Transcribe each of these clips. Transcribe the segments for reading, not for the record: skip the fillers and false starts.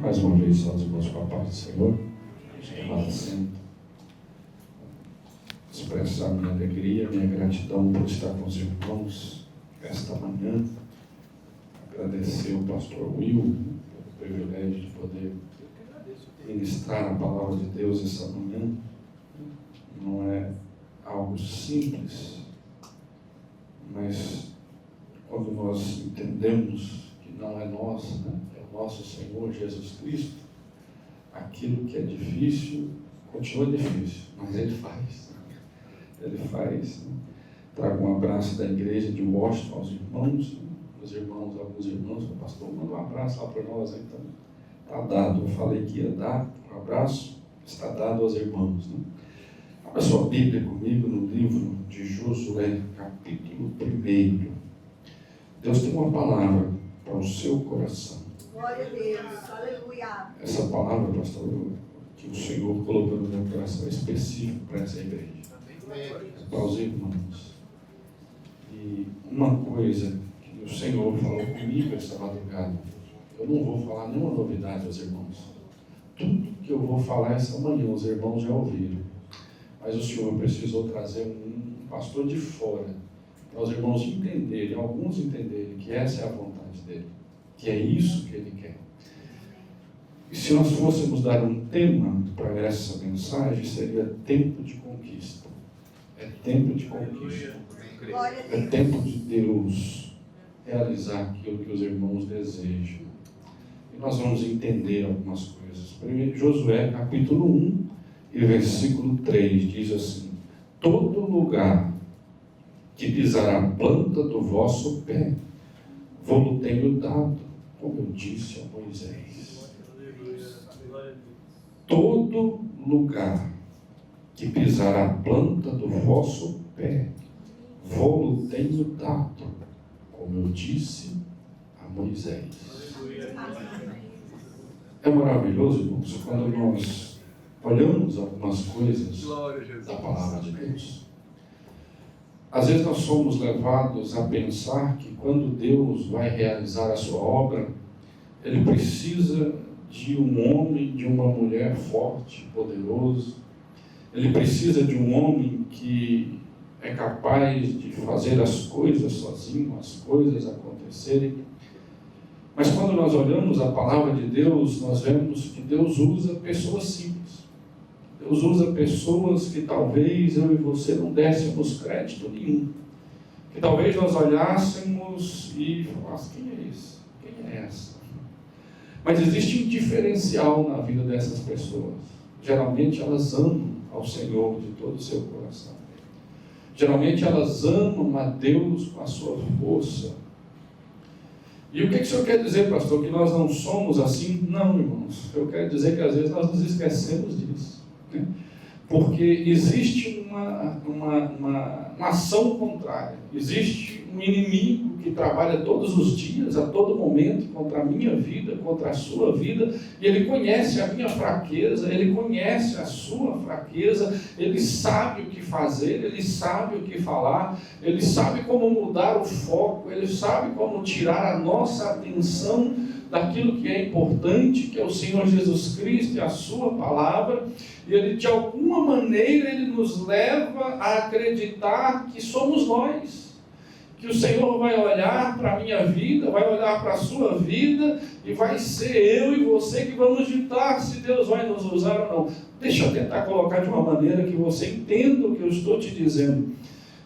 Mais uma vez, só os irmãos com a paz do Senhor. Agradecendo, expressar minha alegria, minha gratidão por estar com os irmãos esta manhã. Agradecer ao pastor Will pelo privilégio de poder ministrar a palavra de Deus essa manhã. Não é algo simples, mas quando nós entendemos que não é nosso, né? É o nosso Senhor Jesus Cristo, aquilo que é difícil continua difícil, mas Ele faz. Ele faz. Né? Trago um abraço da igreja de Washington aos irmãos, alguns irmãos, o pastor manda um abraço lá para nós, então está dado. Eu falei que ia dar um abraço, está dado aos irmãos. Né? Abra sua Bíblia comigo no livro de Josué, capítulo 1. Deus tem uma palavra para o seu coração. Glória a Deus, aleluia. Essa palavra, pastor, que o Senhor colocou no meu coração é específico para essa igreja, para os irmãos. E uma coisa que o Senhor falou comigo essa madrugada, eu não vou falar nenhuma novidade aos irmãos. Tudo que eu vou falar essa manhã, os irmãos já ouviram. Mas o Senhor precisou trazer um pastor de fora, para os irmãos entenderem, alguns entenderem que essa é a vontade dele, que é isso que ele quer. E se nós fôssemos dar um tema para essa mensagem, seria tempo de conquista. É tempo de conquista. É tempo de Deus realizar aquilo que os irmãos desejam. E nós vamos entender algumas coisas. Primeiro, Josué, capítulo 1, e versículo 3, diz assim: todo lugar que pisar a planta do vosso pé, vou-lo tenho dado, como eu disse a Moisés. Todo lugar que pisar a planta do vosso pé, vou-lo tenho dado, como eu disse a Moisés. É maravilhoso, irmãos, quando nós olhamos algumas coisas da palavra de Deus. Às vezes nós somos levados a pensar que quando Deus vai realizar a sua obra, Ele precisa de um homem, de uma mulher forte, poderoso. Ele precisa de um homem que é capaz de fazer as coisas sozinho, as coisas acontecerem. Mas quando nós olhamos a palavra de Deus, nós vemos que Deus usa pessoas simples. Deus usa pessoas que talvez eu e você não dessemos crédito nenhum. Que talvez nós olhássemos e falássemos: quem é esse? Quem é essa? Mas existe um diferencial na vida dessas pessoas. Geralmente elas amam ao Senhor de todo o seu coração. Geralmente elas amam a Deus com a sua força. E o que o Senhor quer dizer, pastor? Que nós não somos assim? Não, irmãos. Eu quero dizer que às vezes nós nos esquecemos disso. Porque existe uma ação contrária, existe um inimigo que trabalha todos os dias, a todo momento, contra a minha vida, contra a sua vida, e ele conhece a minha fraqueza, ele conhece a sua fraqueza, ele sabe o que fazer, ele sabe o que falar, ele sabe como mudar o foco, ele sabe como tirar a nossa atenção daquilo que é importante, que é o Senhor Jesus Cristo e a sua palavra, e ele de alguma maneira ele nos leva a acreditar que somos nós, que o Senhor vai olhar para a minha vida, vai olhar para a sua vida, e vai ser eu e você que vamos ditar se Deus vai nos usar ou não. Deixa eu tentar colocar de uma maneira que você entenda o que eu estou te dizendo.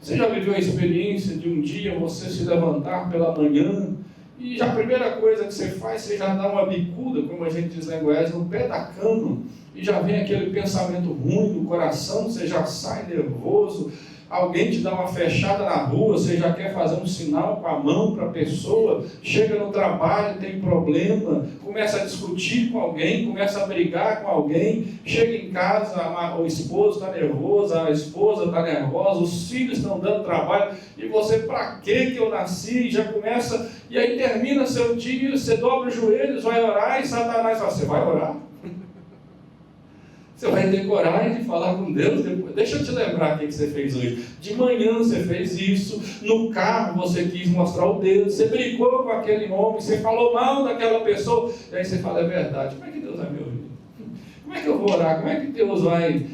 Você já viveu a experiência de um dia você se levantar pela manhã, e já a primeira coisa que você faz, você já dá uma bicuda, como a gente diz lá em Goiás, no pé da cama, e já vem aquele pensamento ruim no coração, você já sai nervoso, alguém te dá uma fechada na rua, você já quer fazer um sinal com a mão para a pessoa, chega no trabalho, tem problema, começa a discutir com alguém, começa a brigar com alguém, chega em casa, o esposo está nervoso, a esposa está nervosa, os filhos estão dando trabalho, e você, para que eu nasci? Já começa, e aí termina seu dia, você dobra os joelhos, vai orar, e Satanás fala: você vai orar? Você vai ter coragem de falar com Deus depois. Deixa eu te lembrar o que você fez hoje. De manhã você fez isso, no carro você quis mostrar o dedo, você brigou com aquele homem, você falou mal daquela pessoa, e aí você fala, é verdade, como é que Deus vai me ouvir? Como é que eu vou orar? Como é que Deus vai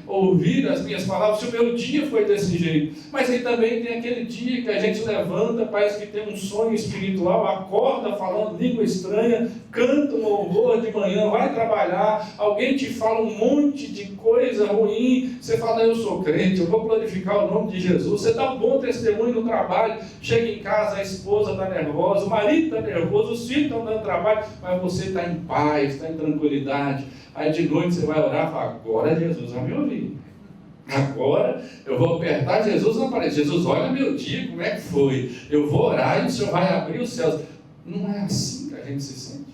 ouvir as minhas palavras se o meu dia foi desse jeito? Mas aí também tem aquele dia que a gente levanta, parece que tem um sonho espiritual, acorda falando língua estranha, canta um louvor de manhã, vai trabalhar, alguém te fala um monte de coisa ruim, você fala, eu sou crente, eu vou glorificar o nome de Jesus, você dá um bom testemunho no trabalho, chega em casa, a esposa está nervosa, o marido está nervoso, os filhos estão dando trabalho, mas você está em paz, está em tranquilidade. Aí de noite você vai orar e fala, agora Jesus vai me ouvir. Agora eu vou apertar Jesus na parede. Jesus, olha meu dia, como é que foi? Eu vou orar e o Senhor vai abrir os céus. Não é assim que a gente se sente.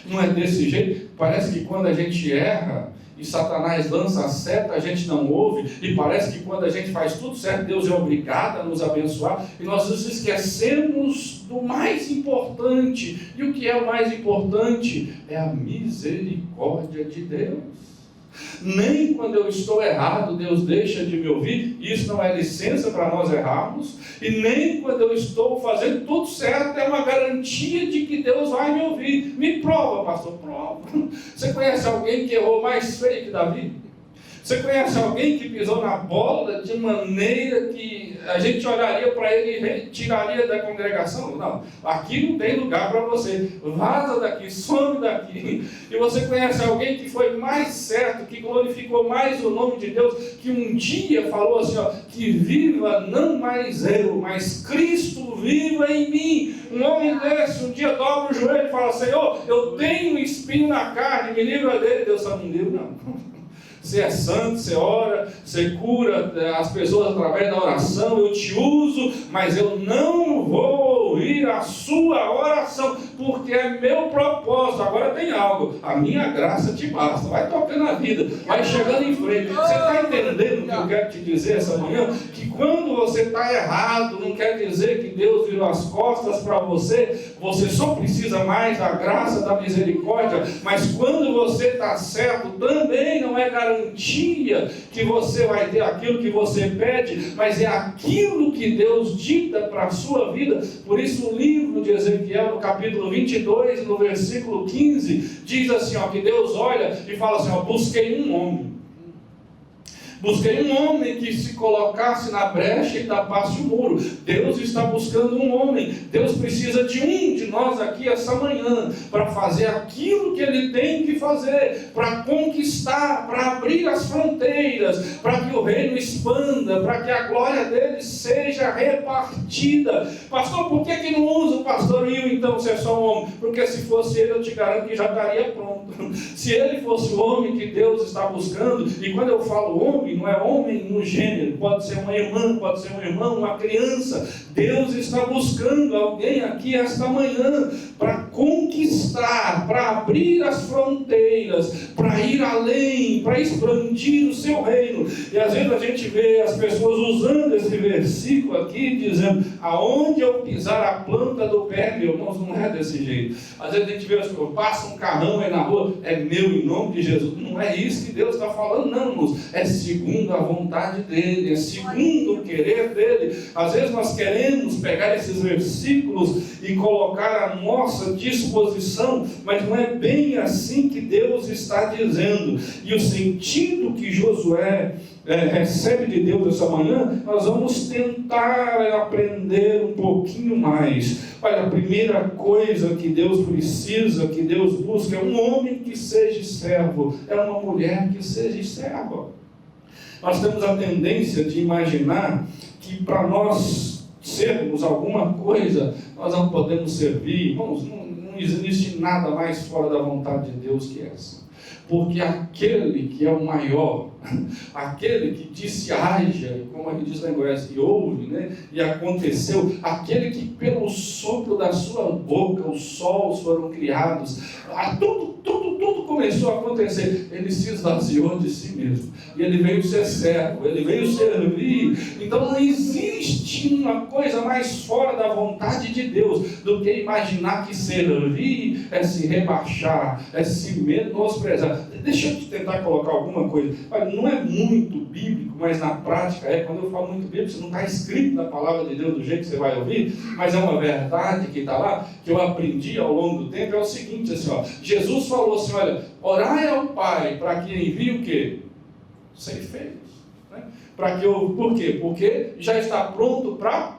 Não é desse jeito. Parece que quando a gente erra e Satanás lança a seta, a gente não ouve, e parece que quando a gente faz tudo certo, Deus é obrigado a nos abençoar, e nós nos esquecemos do mais importante. E o que é o mais importante? É a misericórdia de Deus. Nem quando eu estou errado, Deus deixa de me ouvir. Isso não é licença para nós errarmos. E nem quando eu estou fazendo tudo certo, é uma garantia de que Deus vai me ouvir. Me prova, pastor, prova. Você conhece alguém que errou mais feio que Davi? Você conhece alguém que pisou na bola de maneira que a gente olharia para ele e tiraria da congregação? Não, aqui não tem lugar para você. Vaza daqui, some daqui. E você conhece alguém que foi mais certo, que glorificou mais o nome de Deus, que um dia falou assim, ó, que viva não mais eu, mas Cristo viva em mim. Um homem desse, um dia dobra o joelho e fala, Senhor, eu tenho um espinho na carne, me livra dele. Deus só não livra, não. Você é santo, você ora, você cura as pessoas através da oração, eu te uso, mas eu não vou ouvir a sua oração, porque é meu propósito. Agora tem algo, a minha graça te basta. Vai tocando a vida, vai chegando em frente. Você está entendendo o que eu quero te dizer essa manhã? Que quando você está errado, não quer dizer que Deus virou as costas para você, você só precisa mais da graça, da misericórdia, mas quando você está certo, também não é garantia que você vai ter aquilo que você pede, mas é aquilo que Deus dita para a sua vida. Por isso o livro de Ezequiel, no capítulo 22, no versículo 15, diz assim, ó, que Deus olha e fala assim, ó, busquei um homem. Busquei um homem que se colocasse na brecha e tapasse o muro. Deus está buscando um homem. Deus precisa de um de nós aqui essa manhã para fazer aquilo que Ele tem que fazer, para conquistar, para abrir as fronteiras, para que o reino expanda, para que a glória dele seja repartida. Pastor, por que não usa o pastor Will então, se é só um homem? Porque se fosse ele, eu te garanto que já estaria pronto. Se ele fosse o homem que Deus está buscando, e quando eu falo homem, não é homem no gênero, pode ser uma irmã, pode ser um irmão, uma criança. Deus está buscando alguém aqui esta manhã para conquistar, para abrir as fronteiras, para ir além, para expandir o seu reino. E às vezes a gente vê as pessoas usando esse versículo aqui, dizendo, aonde eu pisar a planta do pé, meu irmão, não é desse jeito. Às vezes a gente vê as pessoas, passa um carrão aí na rua, é meu em nome de Jesus. Não é isso que Deus está falando, não, irmãos. É segundo a vontade dele, é segundo o querer dele. Às vezes nós queremos pegar esses versículos e colocar a nossa disposição, mas não é bem assim que Deus está dizendo. E o sentido que Josué recebe de Deus essa manhã, nós vamos tentar aprender um pouquinho mais. Olha, a primeira coisa que Deus precisa, que Deus busca, é um homem que seja servo, é uma mulher que seja serva. Nós temos a tendência de imaginar que para nós sermos alguma coisa, nós não podemos servir. Irmãos, não existe nada mais fora da vontade de Deus que essa. Porque aquele que é o maior, aquele que disse haja, como a gente diz lá em Goiás, e houve, né? E aconteceu, aquele que pelo sopro da sua boca os sols foram criados, tudo começou a acontecer. Ele se esvaziou de si mesmo, e ele veio ser servo, ele veio servir. Então não existe uma coisa mais fora da vontade de Deus do que imaginar que servir é se rebaixar, é se menosprezar. menosprezar. Deixa eu te tentar colocar alguma coisa. Olha, não é muito bíblico, mas na prática é. Quando eu falo muito bíblico, isso não está escrito na palavra de Deus do jeito que você vai ouvir, mas é uma verdade que está lá, que eu aprendi ao longo do tempo. É o seguinte, assim, ó, Jesus falou assim, olha, orai ao Pai para que envie o quê? Ceifeiros. Né? Para que eu, por quê? Porque já está pronto para...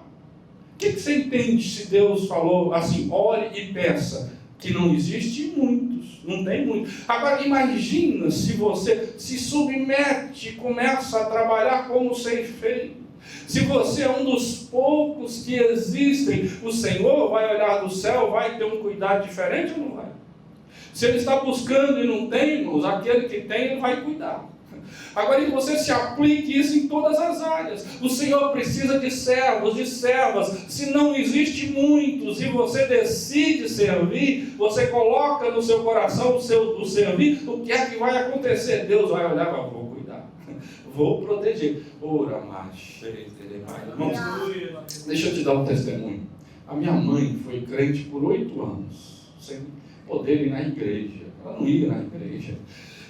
O que você entende se Deus falou assim, ore e peça? Que não existe muitos, não tem muitos. Agora imagina se você se submete e começa a trabalhar como ceifeiro. Se você é um dos poucos que existem, o Senhor vai olhar do céu, vai ter um cuidado diferente ou não vai? Se Ele está buscando e não tem, irmãos, aquele que tem, Ele vai cuidar. Agora que você se aplique isso em todas as áreas. O Senhor precisa de servos, de servas. Se não existe muitos e você decide servir, você coloca no seu coração o servir, o que é que vai acontecer? Deus vai olhar e vai, vou cuidar, vou proteger. Ora, deixa eu te dar um testemunho. A minha mãe foi crente por 8 anos, sem poder ir na igreja. Ela não ia na igreja.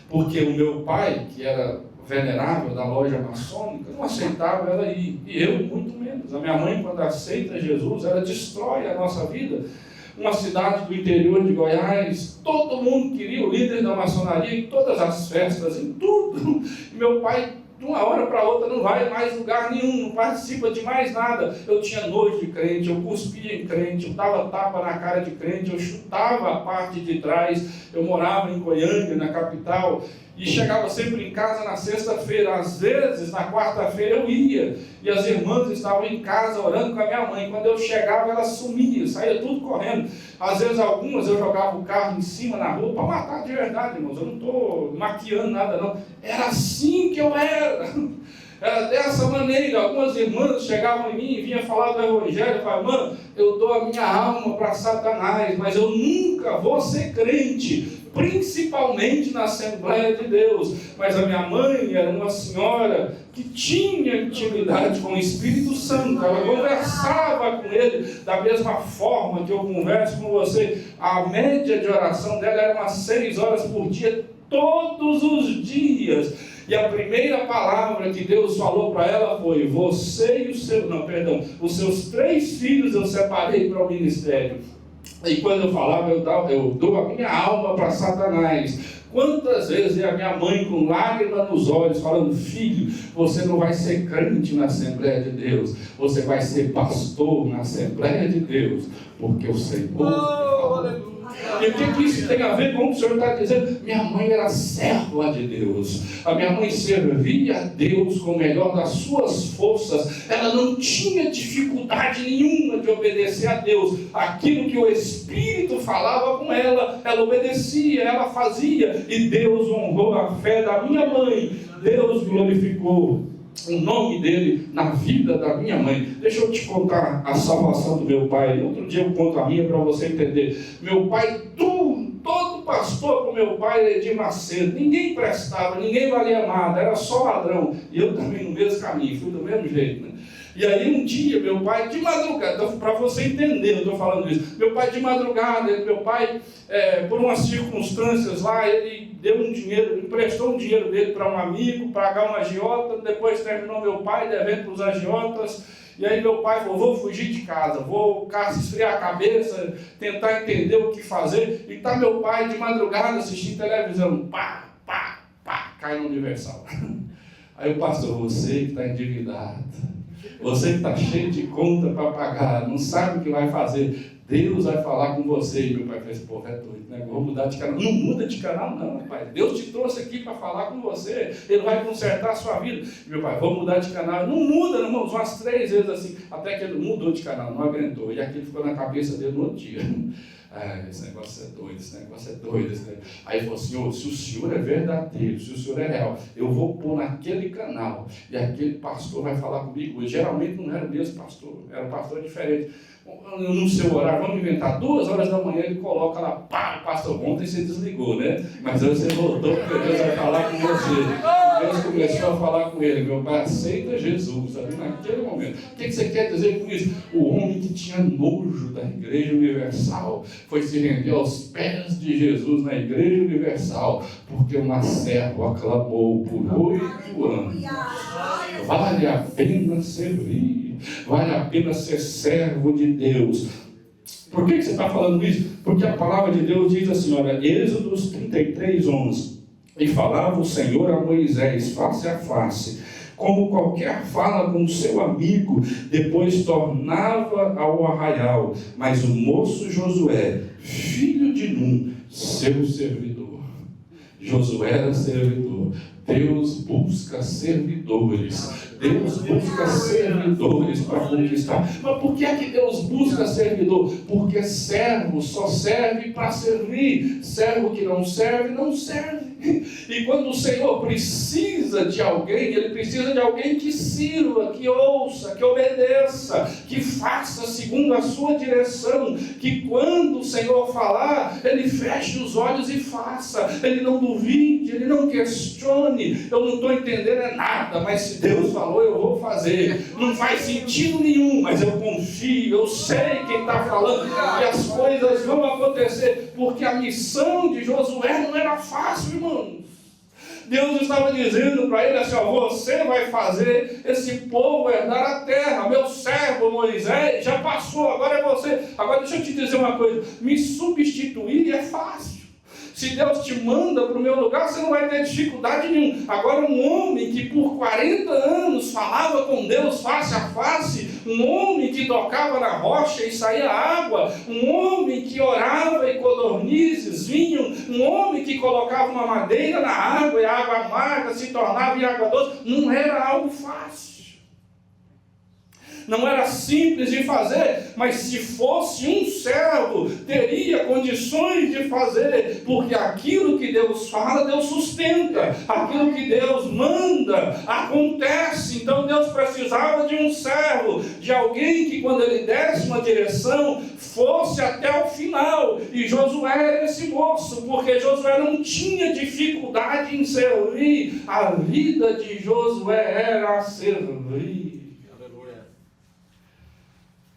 Porque o meu pai, que era venerável da loja maçônica, não aceitava ela ir. E eu, muito menos. A minha mãe, quando aceita Jesus, ela destrói a nossa vida. Uma cidade do interior de Goiás, todo mundo queria o líder da maçonaria em todas as festas, em tudo. E meu pai, de uma hora para outra, não vai mais em lugar nenhum, não participa de mais nada. Eu tinha nojo de crente, eu cuspia em crente, eu dava tapa na cara de crente, eu chutava a parte de trás. Eu morava em Goiânia, na capital, e chegava sempre em casa na sexta-feira. Às vezes, na quarta-feira eu ia, e as irmãs estavam em casa orando com a minha mãe. Quando eu chegava, ela sumia, saía tudo correndo. Às vezes, algumas eu jogava o carro em cima na rua, para matar de verdade, irmãos. Eu não estou maquiando nada, não. Era assim que eu era. Era dessa maneira. Algumas irmãs chegavam em mim e vinham falar do Evangelho. Eu falava, mano, eu dou a minha alma para Satanás, mas eu nunca vou ser crente, principalmente na Assembleia de Deus. Mas a minha mãe era uma senhora que tinha intimidade com o Espírito Santo. Ela conversava com Ele da mesma forma que eu converso com você. A média de oração dela era umas 6 horas por dia, todos os dias. E a primeira palavra que Deus falou para ela foi, você e os seus 3 filhos eu separei para o ministério. E quando eu falava, eu dou a minha alma para Satanás. Quantas vezes a minha mãe com lágrimas nos olhos falando, filho, você não vai ser crente na Assembleia de Deus, você vai ser pastor na Assembleia de Deus, porque o Senhor... E o que isso tem a ver com o que o Senhor está dizendo? Minha mãe era serva de Deus. A minha mãe servia a Deus com o melhor das suas forças. Ela não tinha dificuldade nenhuma de obedecer a Deus. Aquilo que o Espírito falava com ela, ela obedecia, ela fazia. E Deus honrou a fé da minha mãe. Deus glorificou o nome dele na vida da minha mãe. Deixa eu te contar a salvação do meu pai. Outro dia eu conto a minha para você entender. Meu pai, todo pastor com meu pai era Edir Macedo. Ninguém prestava, ninguém valia nada, era só ladrão. E eu também no mesmo caminho, fui do mesmo jeito, né? E aí um dia, meu pai, de madrugada, para você entender, eu estou falando isso, meu pai de madrugada, por umas circunstâncias lá, ele deu um dinheiro, emprestou um dinheiro dele para um amigo, pagar um agiota, depois terminou meu pai devendo para os agiotas, e aí meu pai falou, vou fugir de casa, vou esfriar a cabeça, tentar entender o que fazer, e está meu pai de madrugada assistindo televisão, cai no Universal. Aí o pastor, você que está endividado, você que está cheio de conta para pagar, não sabe o que vai fazer, Deus vai falar com você. E meu pai falou, esse povo é doido, né? Vou mudar de canal. Não muda de canal não, pai. Deus te trouxe aqui para falar com você, Ele vai consertar a sua vida. E meu pai, vou mudar de canal. Não muda, irmãos, umas 3 vezes assim, até que ele mudou de canal, não aguentou. E aquilo ficou na cabeça dele no outro dia. Esse negócio é doido, esse negócio é doido. Aí ele falou, Senhor, se o Senhor é verdadeiro, se o Senhor é real, eu vou pôr naquele canal, e aquele pastor vai falar comigo. E geralmente não era o mesmo pastor, era um pastor diferente. No seu horário, vamos inventar, 2 horas da manhã, ele coloca lá, pastor, ontem você desligou, né? Mas hoje você voltou, porque Deus vai falar com você. Deus começou a falar com ele: meu pai, aceita Jesus. Ali naquele momento. O que você quer dizer com isso? O homem que tinha nojo da Igreja Universal foi se render aos pés de Jesus na Igreja Universal, porque uma serva aclamou por 8 anos. Vale a pena servir, vale a pena ser servo de Deus. Por que você está falando isso? Porque a palavra de Deus diz assim, olha, Êxodos 33:11. E falava o Senhor a Moisés face a face, como qualquer fala com seu amigo, depois tornava ao arraial. Mas o moço Josué, filho de Num, seu servidor. Josué era servidor. Deus busca servidores. Deus busca servidores para conquistar. Mas por que é que Deus busca servidor? Porque servo só serve para servir. Servo que não serve, não serve. E quando o Senhor precisa de alguém, Ele precisa de alguém que sirva, que ouça, que obedeça, que faça segundo a sua direção, que quando o Senhor falar, Ele feche os olhos e faça. Ele não duvide, Ele não questione. Eu não estou entendendo nada, mas se Deus falou, eu vou fazer. Não faz sentido nenhum, mas eu confio, eu sei quem está falando, e as coisas vão acontecer, porque a missão de Josué não era fácil, irmão. Deus estava dizendo para ele assim, ó, você vai fazer esse povo herdar a terra. Meu servo Moisés já passou, agora é você. Agora deixa eu te dizer uma coisa, me substituir é fácil. Se Deus te manda para o meu lugar, você não vai ter dificuldade nenhuma. Agora, um homem que por 40 anos falava com Deus face a face, um homem que tocava na rocha e saía água, um homem que orava e codornizes vinham, um homem que colocava uma madeira na água e a água amarga se tornava em água doce, não era algo fácil. Não era simples de fazer, mas se fosse um servo, teria condições de fazer, porque aquilo que Deus fala, Deus sustenta, aquilo que Deus manda, acontece. Então Deus precisava de um servo, de alguém que quando ele desse uma direção, fosse até o final. E Josué era esse moço, porque Josué não tinha dificuldade em servir, a vida de Josué era servir.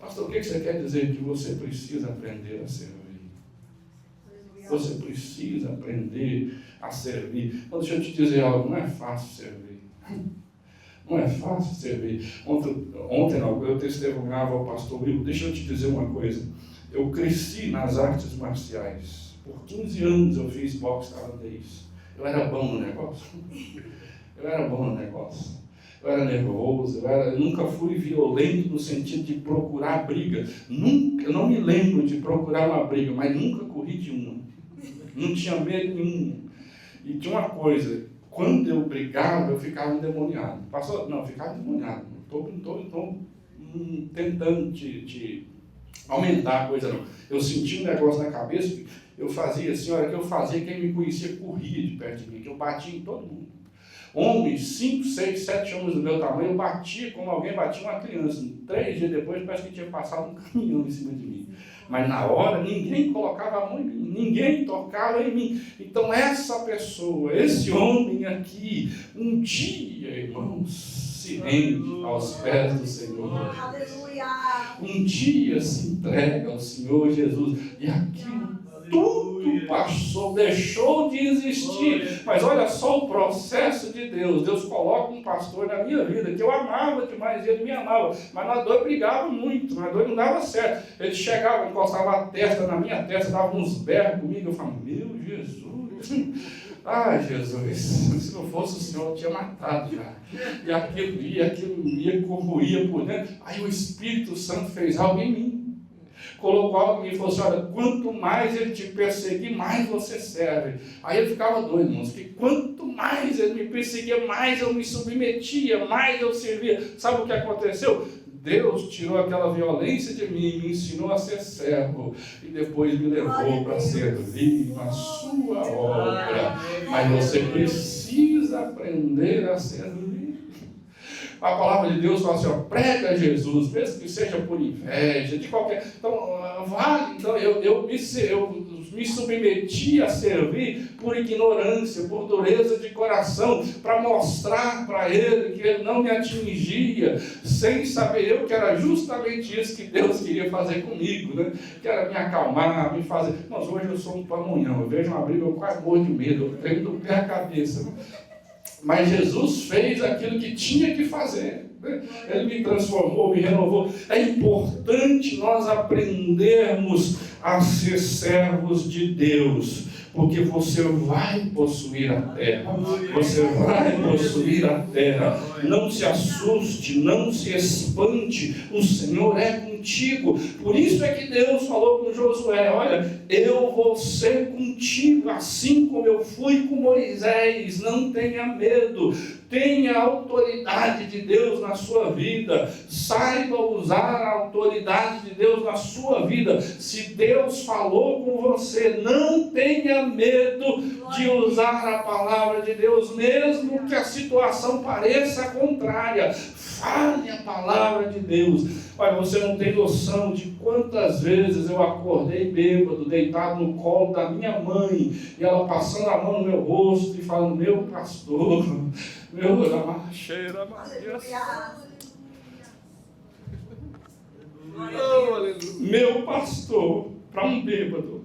Pastor, o que você quer dizer? Que você precisa aprender a servir. Você precisa aprender a servir. Então, deixa eu te dizer algo, não é fácil servir. Não é fácil servir. Ontem eu testemunhava ao pastor Will. Deixa eu te dizer uma coisa. Eu cresci nas artes marciais. Por 15 anos eu fiz boxe tailandês. Eu era bom no negócio. Eu era nervoso, eu nunca fui violento no sentido de procurar briga. Eu não me lembro de procurar uma briga, mas nunca corri de uma. Não tinha medo nenhum. E tinha uma coisa, quando eu brigava, eu ficava endemoniado. Ficava endemoniado. Não estou tentando te aumentar a coisa, não. Eu sentia um negócio na cabeça, eu fazia assim, a hora que eu fazia, quem me conhecia corria de perto de mim, que eu batia em todo mundo. Homens, 5, 6, 7 homens do meu tamanho, eu batia como alguém batia uma criança. 3 dias depois, parece que tinha passado um caminhão em cima de mim. Mas na hora, ninguém colocava a mão em mim, ninguém tocava em mim. Então essa pessoa, esse homem aqui, um dia, irmãos, se rende aos pés do Senhor. Um dia se entrega ao Senhor Jesus. E aquilo tudo passou, deixou de existir. Mas olha só o processo de Deus. Deus coloca um pastor na minha vida, que eu amava demais, ele me amava. Mas nós dois brigávamos muito, nós dois não dava certo. Ele chegava, encostava a testa na minha testa, dava uns berros comigo. Eu falava, meu Jesus, ai Jesus, se não fosse o Senhor, eu tinha matado já. E aquilo ia, corroía por dentro. Aí o Espírito Santo fez algo em mim. Colocou algo em mim e falou assim, olha, quanto mais ele te perseguir, mais você serve. Aí eu ficava doido, irmãos, porque quanto mais ele me perseguia, mais eu me submetia, mais eu servia. Sabe o que aconteceu? Deus tirou aquela violência de mim, me ensinou a ser servo e depois me levou para servir na sua obra. Mas você precisa aprender a servir. a palavra de Deus fala assim, ó, prega Jesus, mesmo que seja por inveja, de qualquer... Então, vale. Então, eu me submeti a servir por ignorância, por dureza de coração, para mostrar para ele que ele não me atingia, sem saber eu que era justamente isso que Deus queria fazer comigo, né? Que era me acalmar, me fazer... Mas hoje eu sou um pamonhão, eu vejo uma briga, eu quase morro de medo, eu tremo do pé à cabeça, né? Mas Jesus fez aquilo que tinha que fazer. Ele me transformou, me renovou. É importante nós aprendermos a ser servos de Deus, porque você vai possuir a terra. Você vai possuir a terra. Não se assuste, não se espante. O Senhor é contigo. Por isso é que Deus falou com Josué, olha, eu vou ser contigo, assim como eu fui com Moisés. Não tenha medo. Tenha a autoridade de Deus na sua vida. Saiba usar a autoridade de Deus na sua vida. Se Deus falou com você, não tenha medo de usar a palavra de Deus, mesmo que a situação pareça contrária. Fale a palavra de Deus. Olha, você não tem noção de quantas vezes eu acordei bêbado, deitado no colo da minha mãe, e ela passando a mão no meu rosto e falando, meu pastor, meu pastor, para um bêbado,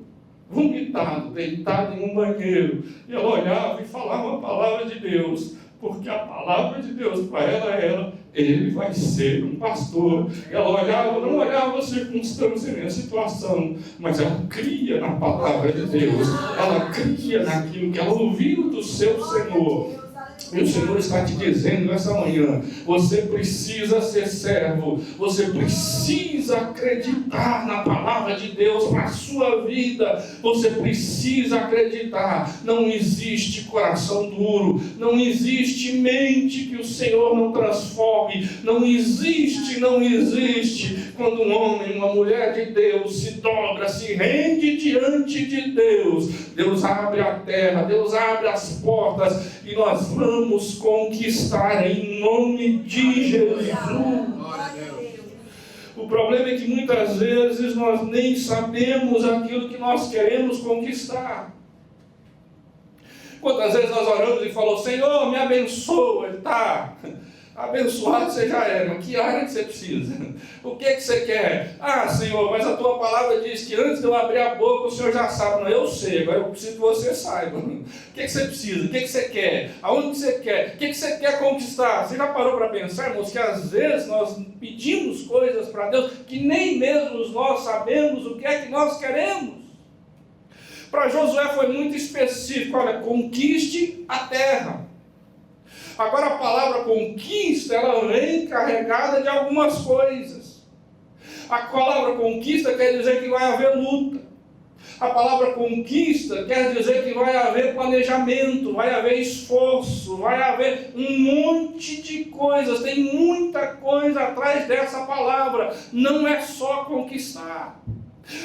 vomitado, deitado em um banheiro, e ela olhava e falava a palavra de Deus, porque a palavra de Deus para ela era, ele vai ser um pastor. Ela olhava, não olhava a circunstância nem a situação, mas ela cria na palavra de Deus, ela cria naquilo que ela ouviu do seu Senhor. E o Senhor está te dizendo nessa manhã, você precisa ser servo, você precisa acreditar na palavra de Deus para a sua vida, você precisa acreditar. Não existe coração duro, não existe mente que o Senhor não transforme, não existe quando um homem, uma mulher de Deus se dobra, se rende diante de Deus, Deus abre a terra, Deus abre as portas e nós vamos conquistar em nome de Jesus. O problema é que muitas vezes nós nem sabemos aquilo que nós queremos conquistar. Quantas vezes nós oramos e falamos, Senhor, me abençoa, tá? Abençoado você já é, mas que área que você precisa? O que você quer? Ah, Senhor, mas a tua palavra diz que antes de eu abrir a boca, o Senhor já sabe. Não, eu sei, agora eu preciso que você saiba. O que você precisa? O que você quer? Aonde que você quer? O que você quer conquistar? Você já parou para pensar, irmãos, que às vezes nós pedimos coisas para Deus que nem mesmo nós sabemos o que é que nós queremos? Para Josué foi muito específico, olha, conquiste a terra. Agora a palavra conquista, ela vem carregada de algumas coisas. A palavra conquista quer dizer que vai haver luta. A palavra conquista quer dizer que vai haver planejamento, vai haver esforço, vai haver um monte de coisas. Tem muita coisa atrás dessa palavra. Não é só conquistar.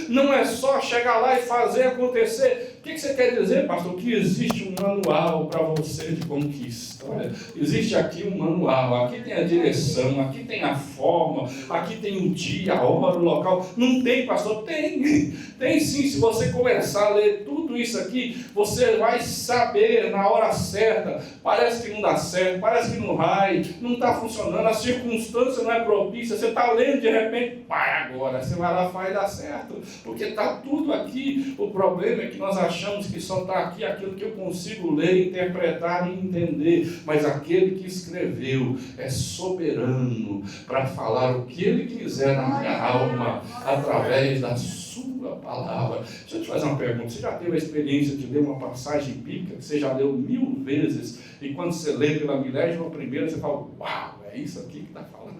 Não é só chegar lá e fazer acontecer. O que você quer dizer, pastor? Que existe um manual para você de conquista. Olha, existe aqui um manual, aqui tem a direção, aqui tem a forma, aqui tem o dia, a hora, o local. Não tem, pastor? Tem. Tem sim. Se você começar a ler tudo isso aqui, você vai saber na hora certa. Parece que não dá certo, parece que não vai, não está funcionando, a circunstância não é propícia. Você está lendo, de repente, pá, agora você vai lá e faz dar certo. Porque está tudo aqui. O problema é que nós achamos que só está aqui aquilo que eu consigo ler, interpretar e entender. Mas aquele que escreveu é soberano para falar o que ele quiser na minha alma, através da sua palavra. Deixa eu te fazer uma pergunta. Você já teve a experiência de ler uma passagem bíblica que você já leu 1000 vezes e quando você lê pela 11ª, você fala, uau, é isso aqui que está falando?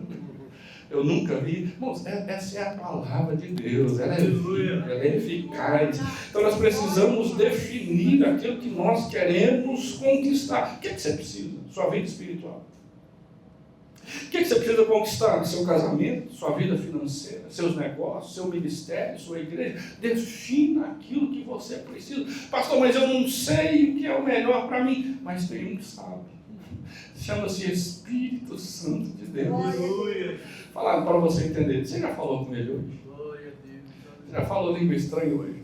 Eu nunca vi. Irmãos, essa é a palavra de Deus, ela é viva, ela é eficaz. Então nós precisamos definir aquilo que nós queremos conquistar. O que você precisa? Sua vida espiritual. O que você precisa conquistar? Seu casamento, sua vida financeira, seus negócios, seu ministério, sua igreja. Defina aquilo que você precisa. Pastor, mas eu não sei o que é o melhor para mim. Mas tem um que sabe. Chama-se Espírito Santo de Deus. Falaram para você entender. Você já falou com ele hoje? Você já falou língua estranha hoje?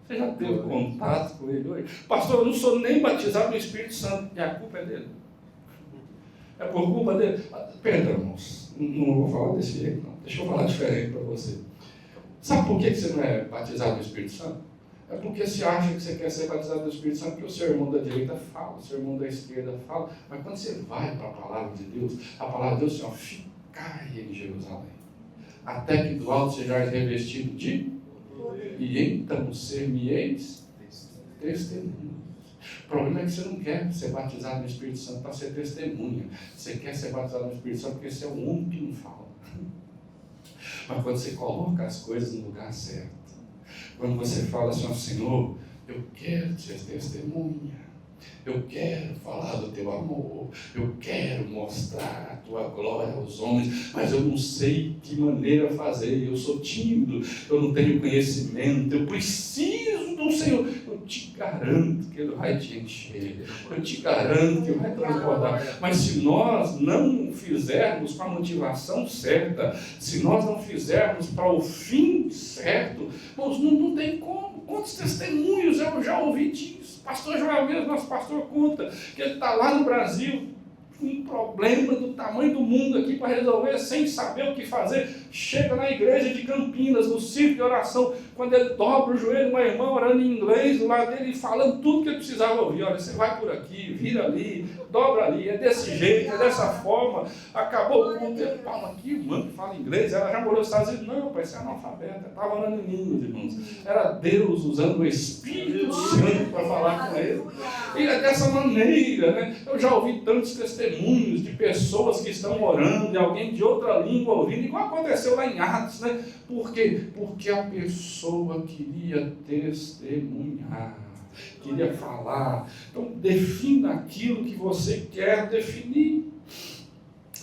Você já teve contato com ele hoje? Pastor, eu não sou nem batizado no Espírito Santo. E a culpa é dele. É por culpa dele. Perdão, irmãos. Não vou falar desse jeito, não. Deixa eu falar diferente para você. Sabe por que você não é batizado no Espírito Santo? É porque você acha que você quer ser batizado no Espírito Santo, porque o seu irmão da direita fala, o seu irmão da esquerda fala. Mas quando você vai para a palavra de Deus, a palavra de Deus é: ficai em Jerusalém, até que do alto sejais revestido de... E então ser-me-eis testemunhas. O problema é que você não quer ser batizado no Espírito Santo para ser testemunha. Você quer ser batizado no Espírito Santo porque você é um homem que não fala. Mas quando você coloca as coisas no lugar certo, quando você fala assim: Senhor, eu quero ser testemunha, eu quero falar do teu amor, eu quero mostrar a tua glória aos homens, mas eu não sei que maneira fazer, eu sou tímido, eu não tenho conhecimento, eu preciso do Senhor. Eu te garanto que Ele vai te encher, eu te garanto que Ele vai transbordar. Mas se nós não fizermos com a motivação certa, se nós não fizermos para o fim certo, não tem como. Quantos testemunhos eu já ouvi disso? Pastor Joel mesmo, nosso pastor, conta que ele está lá no Brasil, um problema do tamanho do mundo aqui para resolver, sem saber o que fazer. Chega na igreja de Campinas, no círculo de oração, quando ele dobra o joelho, uma irmã orando em inglês do lado dele, falando tudo que ele precisava ouvir. Olha, você vai por aqui, vira ali, dobra ali, é desse jeito, é dessa forma. Acabou o culto, ele fala: aqui, irmã que fala inglês, ela já morou nos Estados Unidos. Não, pai, você é analfabeta, estava orando em línguas, irmãos. Era Deus usando o Espírito Santo para falar com ele. E é dessa maneira, né? Eu já ouvi tantos testemunhos de pessoas que estão orando, e alguém de outra língua ouvindo, igual aconteceu lá em Atos, né? Por quê? Porque a pessoa queria testemunhar, queria falar. Então, defina aquilo que você quer definir.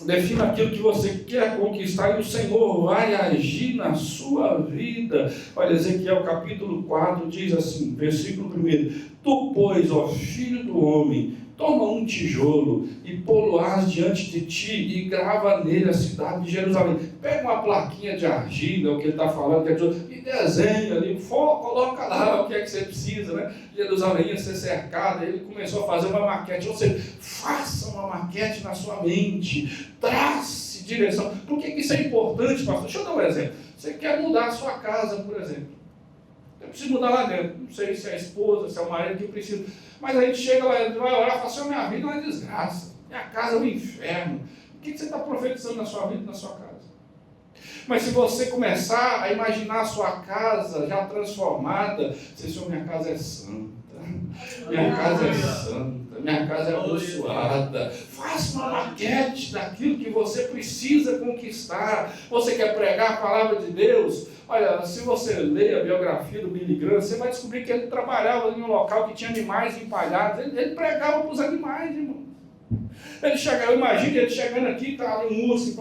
Defina aquilo que você quer conquistar e o Senhor vai agir na sua vida. Olha, Ezequiel capítulo 4 diz assim, versículo 1: Tu, pois, ó filho do homem, toma um tijolo e pô-lo-ás diante de ti e grava nele a cidade de Jerusalém. Pega uma plaquinha de argila, o que ele está falando, e desenha ali, coloca lá o que é que você precisa, né? Jerusalém ia ser cercada. Ele começou a fazer uma maquete. Ou seja, faça uma maquete na sua mente, trace direção. Por que isso é importante, pastor? Deixa eu dar um exemplo. Você quer mudar a sua casa, por exemplo. Eu preciso mudar lá dentro. Não sei se é a esposa, se é o marido que precisa. Mas a gente chega lá, vai orar e fala assim: minha vida é uma desgraça, minha casa é um inferno. O que você está profetizando na sua vida e na sua casa? Mas se você começar a imaginar a sua casa já transformada, você diz: minha casa é santa, minha casa é santa, minha casa é abençoada. Faça uma maquete daquilo que você precisa conquistar. Você quer pregar a palavra de Deus? Olha, se você ler a biografia do Billy Graham, você vai descobrir que ele trabalhava em um local que tinha animais empalhados. Ele pregava para os animais, irmão. Ele chegava, eu imagino ele chegando aqui, estava um urso,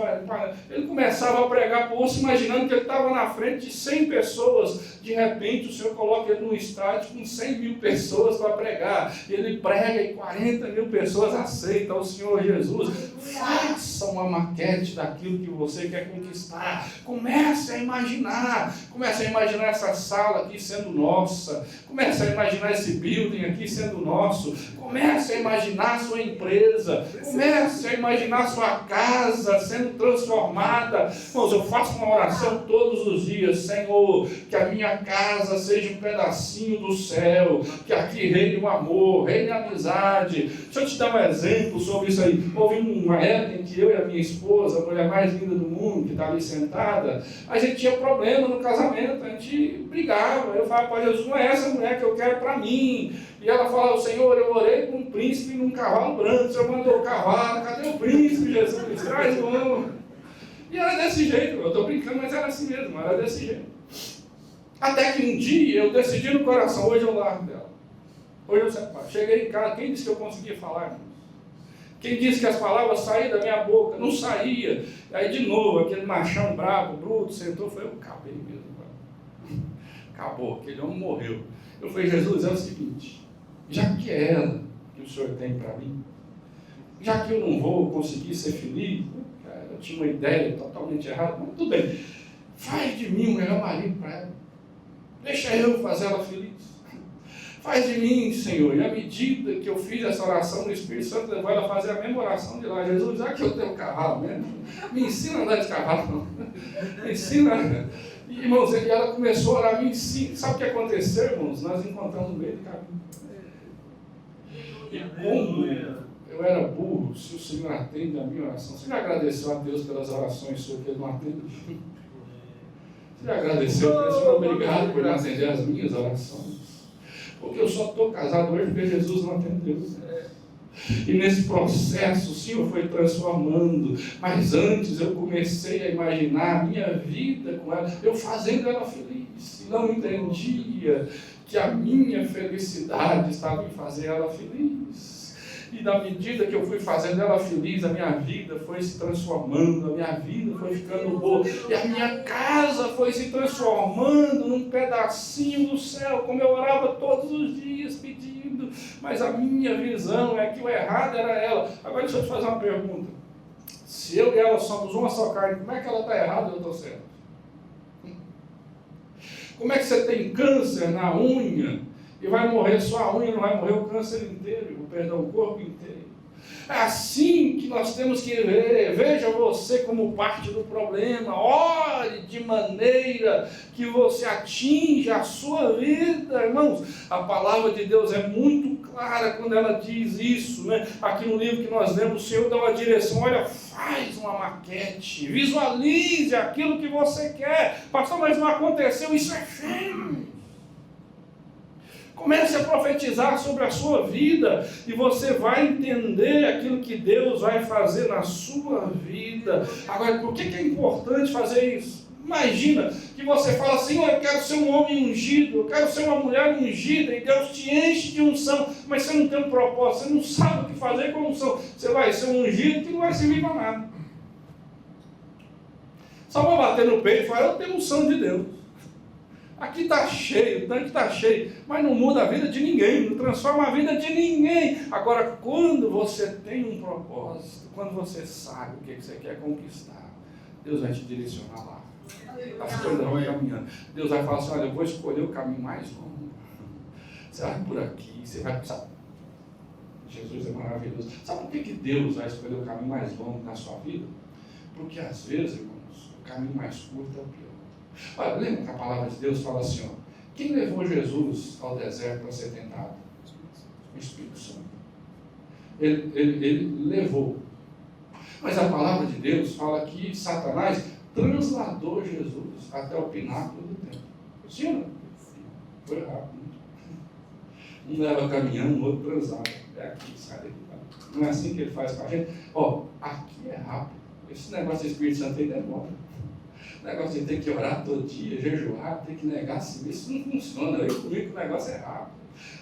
ele começava a pregar para o urso, imaginando que ele estava na frente de 100 pessoas. De repente, o Senhor coloca ele num estádio com 100 mil pessoas para pregar. Ele prega e 40 mil pessoas aceitam o Senhor Jesus. Faça uma maquete daquilo que você quer conquistar. Comece a imaginar essa sala aqui sendo nossa. Comece a imaginar esse building aqui sendo nosso. Comece a imaginar a sua empresa. Comece a imaginar a sua casa sendo transformada. Irmãos, eu faço uma oração todos os dias: Senhor, que a minha casa seja um pedacinho do céu, que aqui reine o amor, reine a amizade. Deixa eu te dar um exemplo sobre isso aí. Houve uma época em que eu e a minha esposa, a mulher mais linda do mundo, que está ali sentada, a gente tinha problema no casamento, a gente brigava. Eu falava para Jesus: não é essa mulher que eu quero para mim. E ela falava: Senhor, eu orei com um príncipe num cavalo branco, o Senhor mandou o cavalo, cadê o príncipe, Jesus? Traz o homem. E era desse jeito, eu estou brincando, mas era assim mesmo, era desse jeito. Até que um dia eu decidi no coração: hoje eu largo dela. Hoje eu separo. Cheguei em casa, quem disse que eu conseguia falar, irmão? Quem disse que as palavras saíam da minha boca? Não saía. Aí de novo, aquele machão bravo, bruto, sentou e falou: eu acabei mesmo. Acabou, aquele homem morreu. Eu falei: Jesus, é o seguinte, já que é ela que o Senhor tem para mim, já que eu não vou conseguir ser feliz, eu tinha uma ideia totalmente errada, mas tudo bem, faz de mim o melhor marido para ela, deixa eu fazer ela feliz, faz de mim, Senhor. E à medida que eu fiz essa oração, o Espírito Santo levou ela a fazer a mesma oração de lá: Jesus, já que eu tenho cavalo mesmo, me ensina a andar de cavalo, me ensina. E, irmãos, e ela começou a orar, me ensina. Sabe o que aconteceu, irmãos? Nós encontramos no meio do caminho. E como eu era burro, se o Senhor atende a minha oração, você já agradeceu a Deus pelas orações suas que Ele não atende? Você já agradeceu por isso? Senhor, obrigado por não atender as minhas orações. Porque eu só estou casado hoje porque Jesus não atendeu. E nesse processo o Senhor foi transformando. Mas antes eu comecei a imaginar a minha vida com ela, eu fazendo ela feliz. E não entendia que a minha felicidade estava em fazer ela feliz. E na medida que eu fui fazendo ela feliz, a minha vida foi se transformando, a minha vida foi ficando boa, e a minha casa foi se transformando num pedacinho do céu, como eu orava todos os dias pedindo, mas a minha visão é que o errado era ela. Agora deixa eu te fazer uma pergunta: se eu e ela somos uma só carne, como é que ela está errada e eu estou certo? Como é que você tem câncer na unha e vai morrer só a unha, não vai morrer o câncer inteiro, o corpo inteiro? É assim que nós temos que ver. Veja você como parte do problema. Ore de maneira que você atinja a sua vida, irmãos. A palavra de Deus é muito clara quando ela diz isso, né? Aqui no livro que nós lemos, o Senhor dá uma direção: olha, faz uma maquete, visualize aquilo que você quer. Pastor, mas não aconteceu, isso é feio. Comece a profetizar sobre a sua vida e você vai entender aquilo que Deus vai fazer na sua vida. Agora, por que é importante fazer isso? Imagina que você fala assim: eu quero ser um homem ungido, eu quero ser uma mulher ungida, e Deus te enche de unção, mas você não tem um propósito, você não sabe o que fazer com a unção. Você vai ser um ungido que não vai servir para nada. Só vai bater no peito e falar: eu tenho unção de Deus. Aqui está cheio, o tanque está cheio, mas não muda a vida de ninguém, não transforma a vida de ninguém. Agora, quando você tem um propósito, quando você sabe o que você quer conquistar, Deus vai te direcionar lá. As coisas vão caminhando. Deus vai falar assim: olha, eu vou escolher o caminho mais longo. Você vai por aqui, você vai precisar. Jesus é maravilhoso. Sabe por que Deus vai escolher o caminho mais longo na sua vida? Porque às vezes, irmãos, o caminho mais curto é o pior. Olha, lembra que a palavra de Deus fala assim, ó: quem levou Jesus ao deserto para ser tentado? O Espírito Santo. Ele levou. Mas a palavra de Deus fala que Satanás transladou Jesus até o pináculo do templo. Sim ou não? Foi rápido. Um leva caminhando, o outro translada. É aqui, sai daqui. Não é assim que ele faz com a gente? Ó, aqui é rápido. Esse negócio do Espírito Santo aí demora. O negócio de ter que orar todo dia, jejuar, ter que negar a si mesmo, isso não funciona. Eu comigo que o negócio é rápido.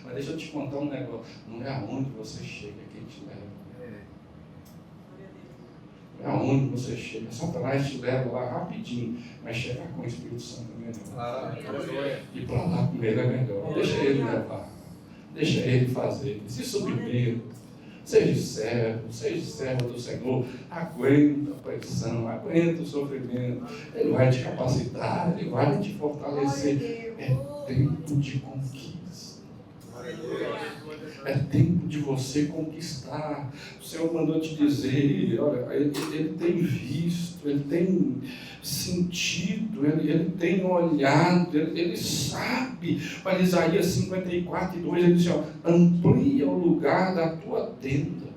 Mas deixa eu te contar um negócio: não é aonde você chega que ele te leva. Não é aonde você chega. Satanás te leva lá rapidinho, mas chegar com o Espírito Santo é melhor. Ir para lá com ele é melhor. Deixa ele levar. Deixa ele fazer. Se submeter. Seja servo do Senhor, aguenta a pressão, aguenta o sofrimento, Ele vai te capacitar, Ele vai te fortalecer. É tempo de conquista. É tempo de você conquistar. O Senhor mandou te dizer, olha, Ele tem visto, Ele tem sentido, Ele tem olhado, Ele sabe. Olha, Isaías 54:2, ele diz: ó, amplia o lugar da tua tenda.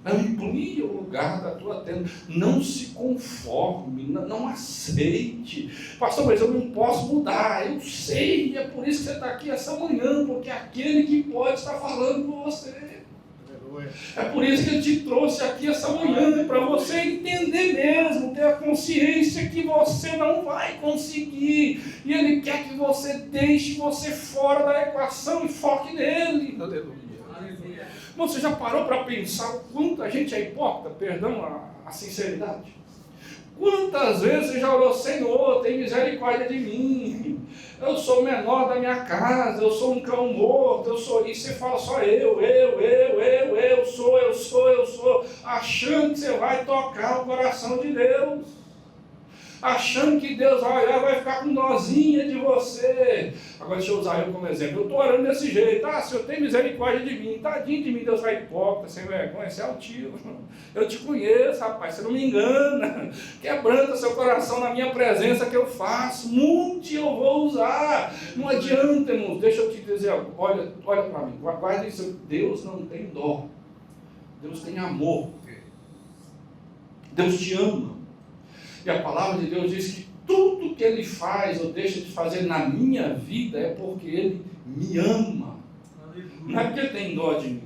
Amplia o lugar da tua tenda. Não se conforme, não aceite. Pastor, mas eu não posso mudar. Eu sei, é por isso que você está aqui essa manhã, porque é aquele que pode estar falando com você. É por isso que Ele te trouxe aqui essa manhã, para você entender mesmo, ter a consciência que você não vai conseguir. E Ele quer que você deixe você fora da equação e foque nele. Aleluia. Você já parou para pensar o quanto a gente é hipócrita? Perdão a sinceridade. Quantas vezes você já orou: Senhor, tem misericórdia de mim, eu sou o menor da minha casa, eu sou um cão morto, eu sou isso. Você fala só eu sou. achando que você vai tocar o coração de Deus, achando que Deus vai olhar e vai ficar com dozinha de você. Agora deixa eu usar eu como exemplo. Eu estou orando desse jeito. Senhor, tem misericórdia de mim. Tadinho de mim, Deus vai hipócrita, sem vergonha, você é altivo. Eu te conheço, rapaz, você não me engana. Quebranta seu coração na minha presença que eu faço. Muito eu vou usar. Não adianta, irmãos. Deixa eu te dizer, olha para mim. Guarda isso. Deus não tem dó. Deus tem amor. Deus te ama. E a palavra de Deus diz que tudo que Ele faz ou deixa de fazer na minha vida é porque Ele me ama. Não é porque Ele tem dó de mim.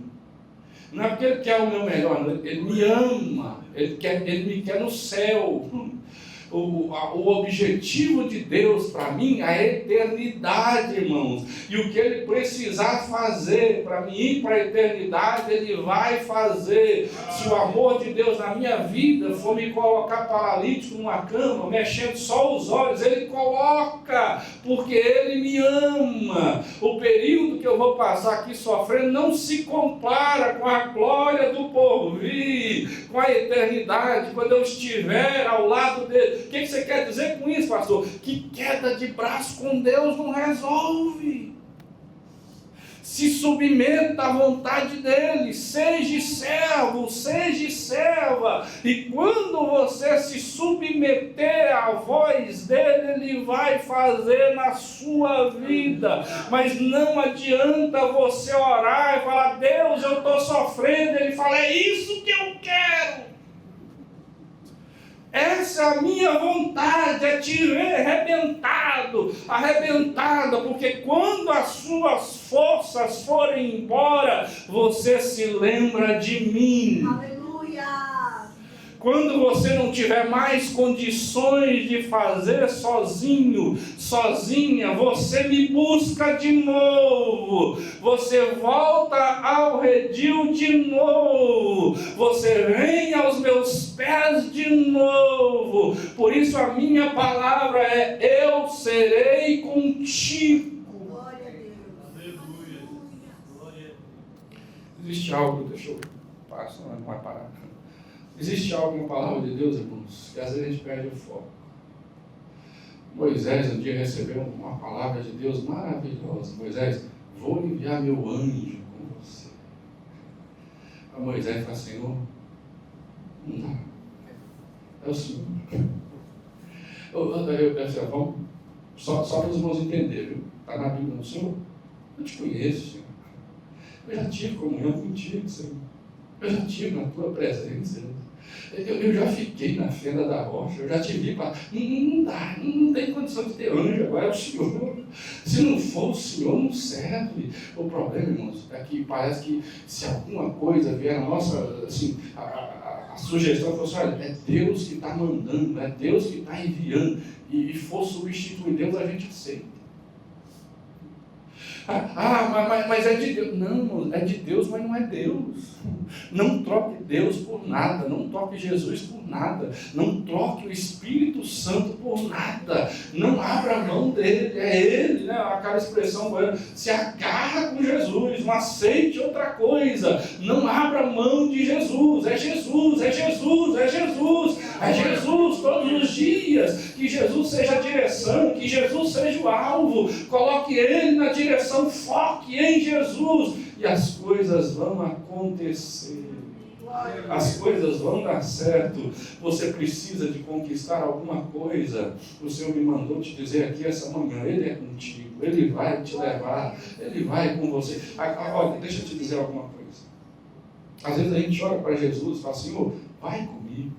Não é porque Ele quer o meu melhor. Não. Ele me ama. Ele me quer no céu. O objetivo de Deus para mim é a eternidade, irmãos. E o que Ele precisar fazer para mim ir para a eternidade, Ele vai fazer. Se o amor de Deus na minha vida for me colocar paralítico numa cama, mexendo só os olhos, Ele coloca, porque Ele me ama. O período que eu vou passar aqui sofrendo não se compara com a glória do porvir, com a eternidade, quando eu estiver ao lado dele. O que você quer dizer com isso, pastor? Que queda de braço com Deus não resolve. Se submeta à vontade dele, seja servo, seja serva, e quando você se submeter à voz dele, ele vai fazer na sua vida. Mas não adianta você orar e falar: Deus, eu estou sofrendo. Ele fala: é isso que eu quero. Essa é a minha vontade, é te ver arrebentada, porque quando as suas forças forem embora, você se lembra de mim. Aleluia! Quando você não tiver mais condições de fazer sozinho, sozinha, você me busca de novo, você volta ao redil de novo, você vem aos meus pés de novo. Por isso a minha palavra é: eu serei contigo. Glória a Deus. Aleluia. Glória. Existe algo, deixa eu passar, não vai parar. Existe algo na palavra de Deus, irmãos, que às vezes a gente perde o foco. Moisés um dia recebeu uma palavra de Deus maravilhosa. Moisés: vou enviar meu anjo com você. A Moisés fala: Senhor, não dá. É o Senhor. Vamos, só para os irmãos entenderem, viu? Está na Bíblia, no Senhor? Eu te conheço, Senhor. Eu já tive comunhão contigo, Senhor. Eu já tive na tua presença. Eu já fiquei na fenda da rocha, eu já te vi para. Não dá, não tem condição de ter anjo, agora é o Senhor. Se não for o Senhor, não serve. O problema, irmãos, é que parece que se alguma coisa vier na nossa, assim, a sugestão fosse: olha, é Deus que está mandando, é Deus que está enviando, e for substituir Deus, a gente aceita. Mas é de Deus. Não, é de Deus, mas não é Deus. Não troque Deus por nada, não troque Jesus por nada, não troque o Espírito Santo por nada, não abra a mão dele, é ele, né? Aquela expressão, se agarra com Jesus, não aceite outra coisa, não abra mão de Jesus, é Jesus, é Jesus, é Jesus, é Jesus todos os dias, que Jesus seja a direção, que Jesus seja o alvo, coloque ele na direção, foque em Jesus, e as coisas vão acontecer. As coisas vão dar certo. Você precisa de conquistar alguma coisa. O Senhor me mandou te dizer aqui essa manhã: Ele é contigo, Ele vai te levar, Ele vai com você. Olha, deixa eu te dizer alguma coisa. Às vezes a gente olha para Jesus e fala: Senhor, vai comigo.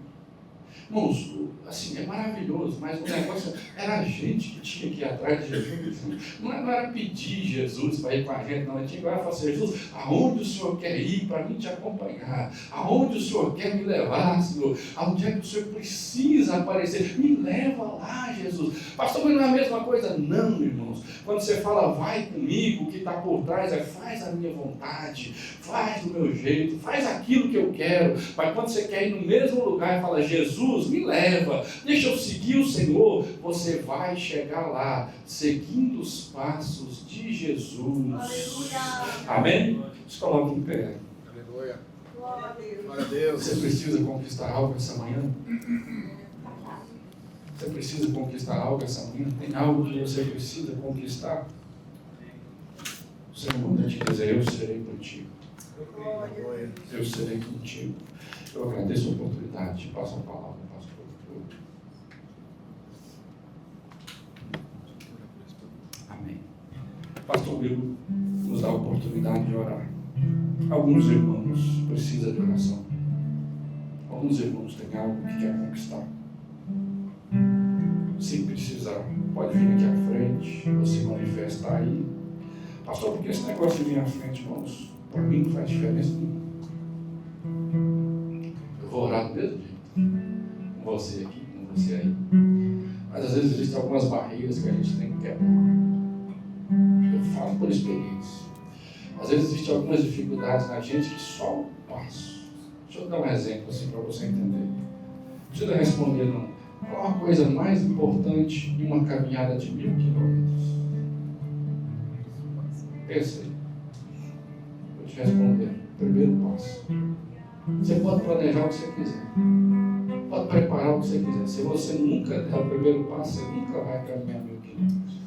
Irmãos, assim, é maravilhoso, mas o negócio era a gente que tinha que ir atrás de Jesus. Não era pedir Jesus para ir com a gente, não. A gente tinha que ir e falar assim: Jesus, aonde o Senhor quer ir para mim te acompanhar? Aonde o Senhor quer me levar, Senhor? Aonde é que o Senhor precisa aparecer? Me leva lá, Jesus. Pastor, mas não é a mesma coisa? Não, irmãos. Quando você fala vai comigo, o que está por trás é faz a minha vontade, faz do meu jeito, faz aquilo que eu quero. Mas quando você quer ir no mesmo lugar e fala: Jesus, me leva, deixa eu seguir o Senhor, você vai chegar lá, seguindo os passos de Jesus. Aleluia. Amém? Se coloque em pé. Aleluia. Glória a Deus. Você precisa conquistar algo essa manhã? Você precisa conquistar algo essa manhã? Tem algo que você precisa conquistar? O Senhor manda te dizer: eu serei contigo. Eu serei contigo. Eu agradeço a oportunidade. Passo a palavra, pastor. Amém. Pastor Will nos dá a oportunidade de orar. Alguns irmãos precisam de oração. Alguns irmãos têm algo que quer conquistar. Se precisar, pode vir aqui à frente ou se manifestar aí. Pastor, porque esse negócio de vir à frente, irmãos, para mim não faz diferença nenhuma. Eu vou orar do mesmo jeito. Com você aqui, com você aí. Mas às vezes existem algumas barreiras que a gente tem que quebrar. Eu falo por experiência. Às vezes existem algumas dificuldades na gente que só um passo. Deixa eu dar um exemplo assim para você entender. Não precisa responder não. Qual a coisa mais importante em uma caminhada de 1000 quilômetros? Pensa aí. Vou te responder. Primeiro passo. Você pode planejar o que você quiser. Pode preparar o que você quiser. Se você nunca der o primeiro passo, você nunca vai caminhar 1000 quilômetros.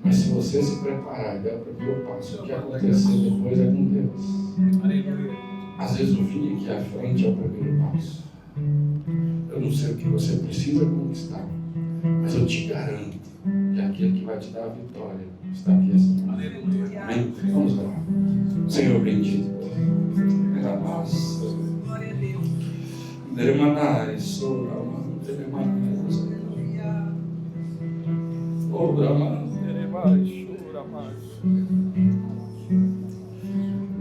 Mas se você se preparar e der o primeiro passo, o que acontecer depois é com Deus. Aleluia. Às vezes o vir aqui à frente é o primeiro passo. Eu não sei o que você precisa conquistar, mas eu te garanto que aquele que vai te dar a vitória está aqui essa manhã. Aleluia. Amém? Vamos lá. Senhor bendito. Era massa. Glória a Deus. Deremanai, Soraman, Deremanai. Oh, Brahman, Derebai, Soraman.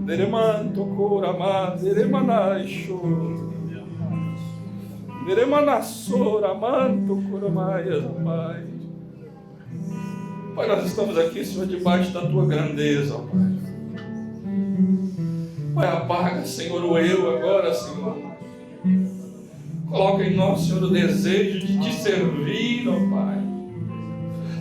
Dereman, Tokoraman, Deremanai, Soraman. Deremanassora, manto, curamaia, Pai. Pai, nós estamos aqui, Senhor, debaixo da Tua grandeza, Pai. Pai, apaga, Senhor, o eu agora, Senhor. Coloca em nós, Senhor, o desejo de Te servir, ó Pai.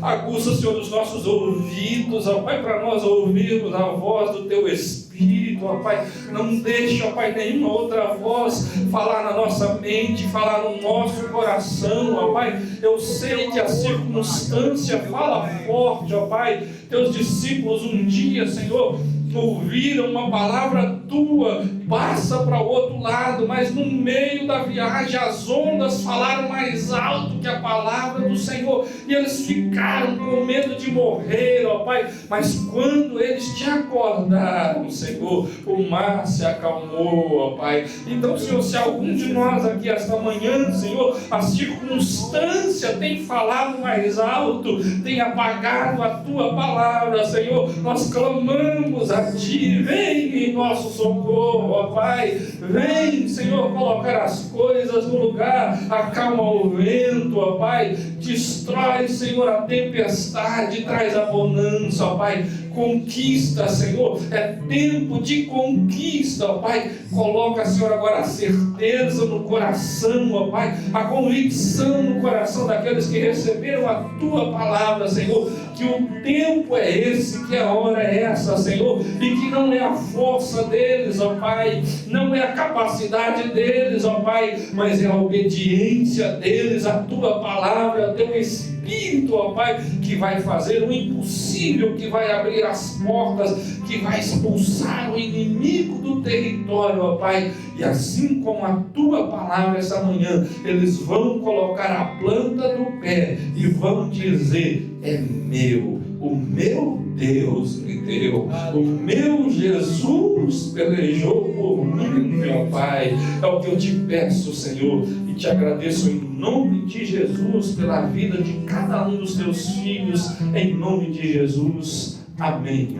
Aguça, Senhor, os nossos ouvidos, ó Pai, para nós ouvirmos a voz do Teu Espírito, ó Pai. Não deixe, ó Pai, nenhuma outra voz falar na nossa mente, falar no nosso coração, ó Pai. Eu sei que a circunstância fala forte, ó Pai. Teus discípulos um dia, Senhor, ouviram uma palavra Tua, passa para o outro lado, mas no meio da viagem as ondas falaram mais alto que a palavra do Senhor, e eles ficaram com medo de morrer, ó Pai. Mas quando eles te acordaram, Senhor, o mar se acalmou, ó Pai. Então, Senhor, se algum de nós aqui esta manhã, Senhor, a circunstância tem falado mais alto, tem apagado a Tua palavra, Senhor, nós clamamos a Ti, vem em nosso socorro, ó Pai. Vem, Senhor, colocar as coisas no lugar, acalma o vento, ó Pai. Destrói, Senhor, a tempestade, traz a bonança, ó Pai. Conquista, Senhor, é tempo de conquista, ó Pai. Coloca, Senhor, agora a certeza no coração, ó Pai, a convicção no coração daqueles que receberam a Tua palavra, Senhor, que o tempo é esse, que a hora é essa, Senhor, e que não é a força deles, ó Pai, não é a capacidade deles, ó Pai, mas é a obediência deles, a Tua palavra, o Teu Espírito, ó Pai, que vai fazer o impossível, que vai abrir as portas, que vai expulsar o inimigo do território, ó Pai. E assim como a Tua palavra essa manhã, eles vão colocar a planta do pé e vão dizer: é meu, o meu Deus me deu, o meu Jesus pelejou por mim, meu Pai. É o que eu te peço, Senhor, e te agradeço em nome de Jesus pela vida de cada um dos Teus filhos, em nome de Jesus. Amém.